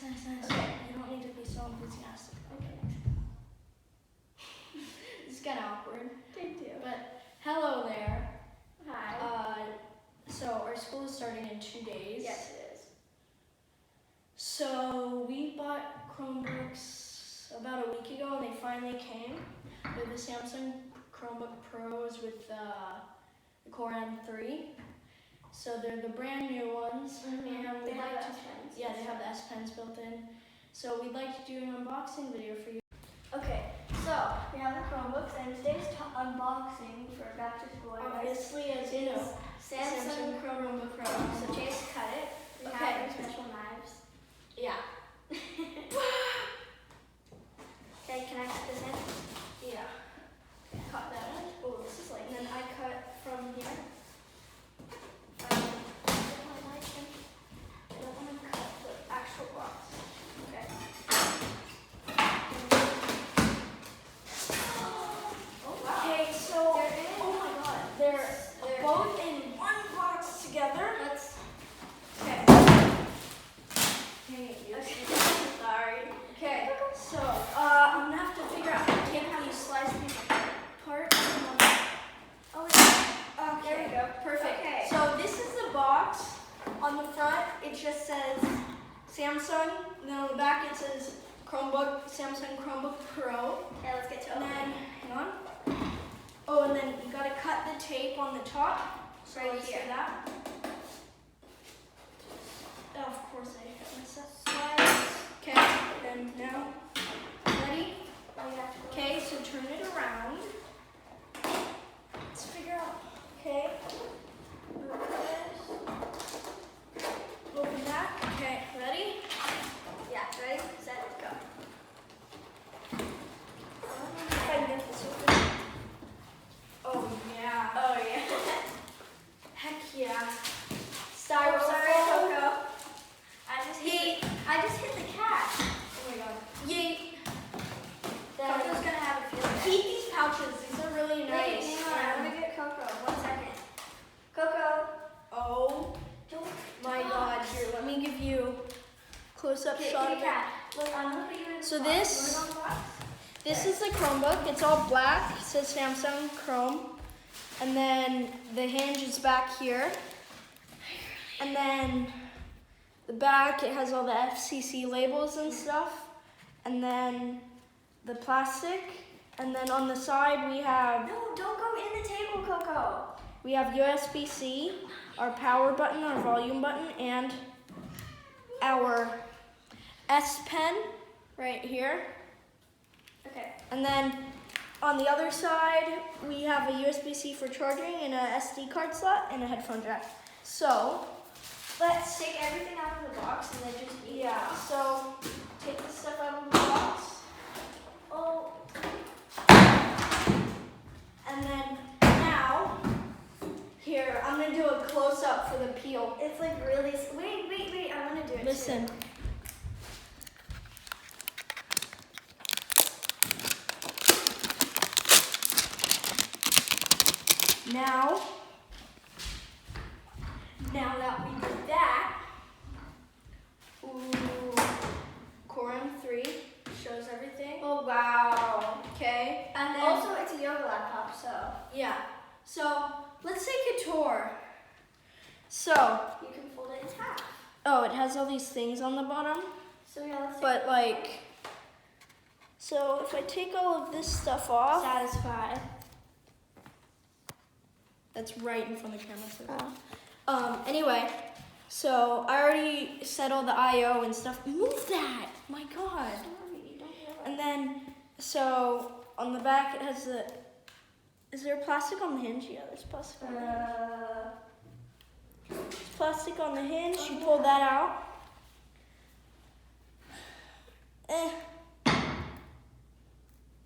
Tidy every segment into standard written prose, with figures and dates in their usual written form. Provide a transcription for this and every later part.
Okay, you don't need to be so enthusiastic. Okay. It's kind of awkward. Thank you. But hello there. Hi. So our school is starting in 2 days. Yes, it is. So we bought Chromebooks about a week ago, and they finally came. They're the Samsung Chromebook Pros with the Core M3. So they're the brand new ones. Mm-hmm. And They we'd have like S to, Pens. yeah, they have the S Pens built in. So we'd like to do an unboxing video for you. Okay, so we have the Chromebooks, and today's unboxing for back to school, I guess, Obviously, as you know, Samsung Chromebook Pro. So Chase, cut it. We Okay. have our special knives. yeah. Okay, can I cut this in? Yeah. Cut that in. Oh, this is like. And then I cut from here. I don't want to cut the actual box. Okay. Oh wow. Okay, so They're in. oh my god, they're both in one box together. Let's. Okay. Sorry. Okay, so I'm gonna have to figure out how you slice these apart. Oh, yeah. Okay. There we go. Perfect. Okay. So this is the box. On the front, it just says Samsung. And then on the back, it says Chromebook, Samsung Chromebook Pro. Okay, let's get to And it. then, hang on. Oh, and then you gotta cut the tape on the top. So Right let's do here. that. Oh, of course I got myself. Slice. Okay, then now, ready? Oh, you have to go. Okay, so turn it around. Let's figure out. Okay. Open this. Open that. Okay, ready? Yeah, ready, set, go. If I can get this open. Oh yeah. Oh, yeah. Heck yeah. Sorry, Styrofoam. Coco. I just hit the cat. Oh my god. Yeet. Coco's gonna have a feeling. Keep these pouches. These are really nice. Wait, hang on, I'm gonna get Coco. 1 second. Coco. Oh Don't. my god. Here, let me give you close-up shot of it. cat. Look, I'm gonna put you in the So box. this- You wanna go in the box? This is the Chromebook. It's all black. It says Samsung Chrome. And then the hinge is back here. And then the back, it has all the FCC labels and stuff. And then the plastic. And then on the side, we have No, don't go in the table, Coco. USB-C, our power button, our volume button, and our S Pen right here. Okay. And then on the other side, we have a USB-C for charging and a SD card slot and a headphone jack. So, Let's take everything out of the box and then just eat yeah, it. so take the stuff out of the box. Oh. And then now, here, I'm gonna do a close-up for the peel. It's like really. Wait. I want to do it. Listen. Too. Now that we did that, ooh, Core M3 shows everything. Oh wow. Okay, And then also, it's a yoga laptop, so yeah. So let's take a tour. So, you can fold it in half. oh, it has all these things on the bottom, So yeah, let's. but like, so if I take all of this stuff off, Satisfied. that's right in front of the camera. So. Anyway, so I already set all the I/O and stuff. Move that! My God. And then, so on the back it has the. Is there plastic on the hinge? Yeah, there's plastic on the hinge. There's plastic on the hinge. You pull that out.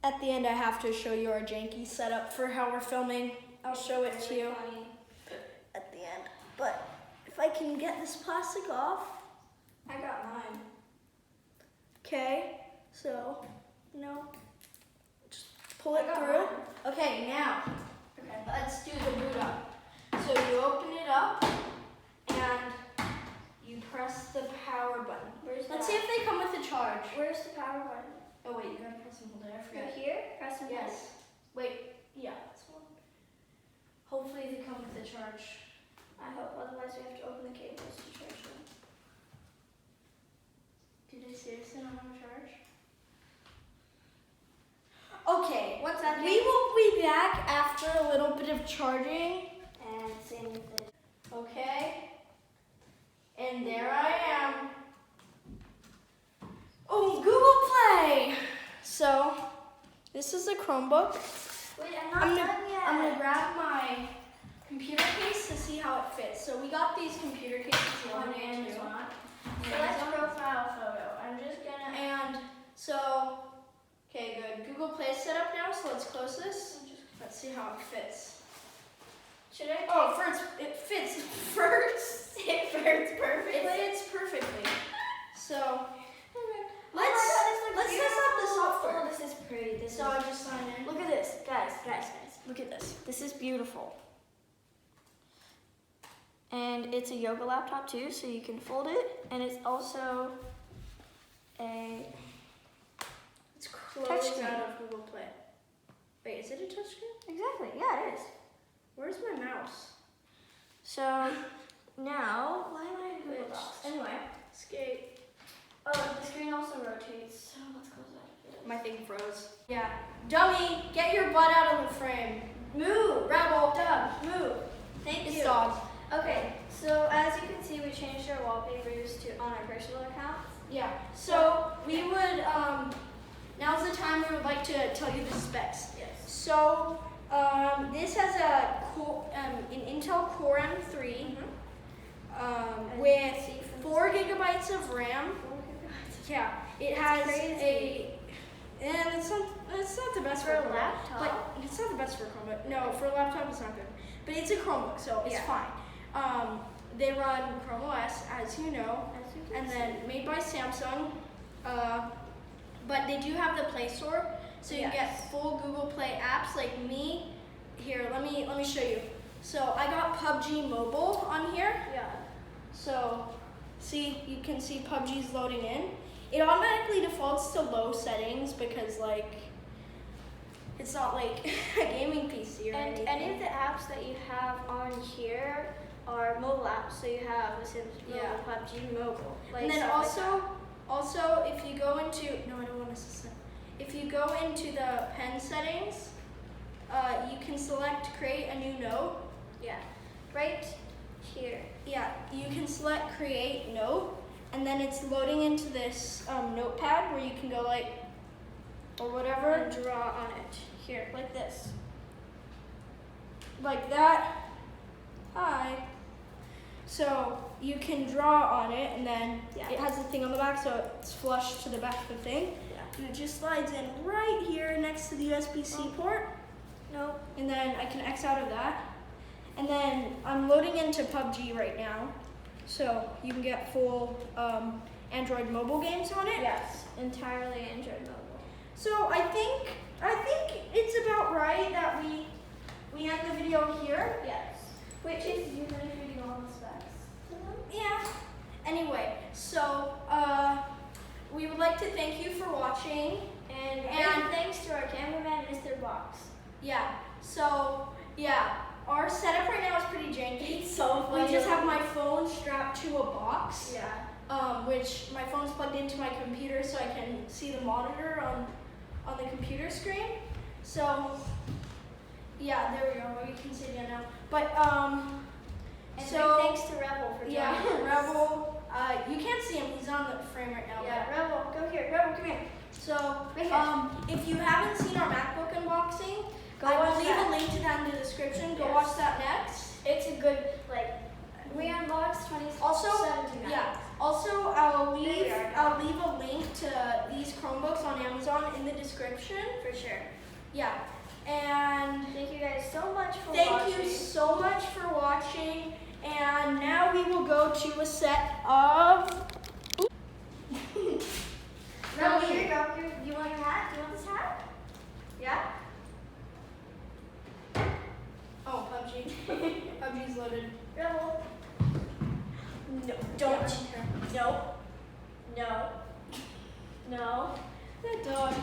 At the end, I have to show you our janky setup for how we're filming. I'll show it to you at the end. But if I can get this plastic off. I got mine. Okay, so, just pull I it got through. mine. Okay, now, Okay. let's do the boot up. So you open it up and you press the power button. Where's Let's that? see if they come I Go forget. here, press and play. Yes. Wait, yeah, that's one. Hopefully they come with a charge. I hope, otherwise we have to open the cables to charge them. Do they seriously not have a charge? Okay, What's that? we will be back after a little bit of charging. And same with this. Okay. And there I am. Oh, Google Play. So, this is a Chromebook. Wait, I'm not done yet. I'm gonna grab my computer case to see how it fits. So we got these computer cases on on Amazon. Amazon. Select profile photo. I'm just gonna. And so, okay, good. Google Play set up now, so let's close this. Let's see how it fits. Should I? Oh, first, it fits first. It fits perfectly. It fits perfectly. So, Let's let's test out the software. Oh, this is pretty. This so is. I just sign in. Look at this, guys. Look at this. This is beautiful. And it's a yoga laptop too, so you can fold it. And it's also a. It's closed Touchscreen. out of Google Play. Wait, is it a touchscreen? Exactly. Yeah, it is. Where's my mouse? So now, why am I in Google Which- Docs? Anyway. Escape. Oh, the screen also rotates. So let's close that. My thing froze. Yeah. Dummy, get your butt out of the frame. Move. Rebel. Doug, move. Thank It's you. dog. Okay, so as you can see, we changed our wallpapers to on our personal accounts. Yeah. So we would now's the time we would like to tell you the specs. Yes. So this has an Intel Core M3 with 4 gigabytes of RAM. Yeah, it has crazy. and it's not the best For a Chromebook, laptop? but it's not the best for a Chromebook. No, for a laptop it's not good, but it's a Chromebook, so it's Yeah. fine. They run Chrome OS, as you know, As you can and see. then made by Samsung. But they do have the Play Store, so you Yes. get full Google Play apps like me. Here, let me show you. So I got PUBG Mobile on here. Yeah. So see, you can see PUBG's loading in. It automatically defaults to low settings because like it's not like a gaming PC or And anything. any of the apps that you have on here are mobile apps. So you have The Sims Mobile, Yeah. PUBG Mobile. Like And then stuff like also if you go into I don't want to say. If you go into the pen settings, you can select create a new note. that. Yeah. Right here. Yeah, you can select create note, and then it's loading into this notepad where you can go like or whatever. And draw on it. Here, like this. Like that. Hi. So you can draw on it, and then Yeah. it has a thing on the back, so it's flush to the back of the thing. Yeah. And it just slides in right here next to the USB-C port, Nope. and then I can X out of that. And then I'm loading into PUBG right now, so you can get full Android mobile games on it. Yes. Entirely Android mobile. So I think it's about right that we end the video here. Yes. Which is usually reading all the specs to them. Yeah. Anyway, so we would like to thank you for watching. And And- thanks to our cameraman, Mr. Box. Yeah. So yeah, our setup right now is pretty janky. It's so We just have my phone strapped to a box. Yeah. Which my phone's plugged into my computer so I can see the monitor on the computer screen. So yeah, there we go. You can see it now. But And so big thanks to Rebel for joining yeah, us. Rebel. You can't see him. He's on the frame right now. Yeah, Rebel, go here. Rebel, come here. So Right here. if you haven't seen our MacBook unboxing, Go I will watch leave that. a link to that in the description. Go Yes. watch that next. It's a good, like, we unboxed 2017. Also, Also, I'll we leave are. a link to these Chromebooks on Amazon in the description. For sure. Yeah. And Thank you guys so much for thank watching. you so much for watching. And now we will go to a set of. No, here you go. You want your hat? Do you want this hat? Yeah? Oh, PUBG. PUBG's loaded. Rebel. No, Don't. No. No. No. That dog.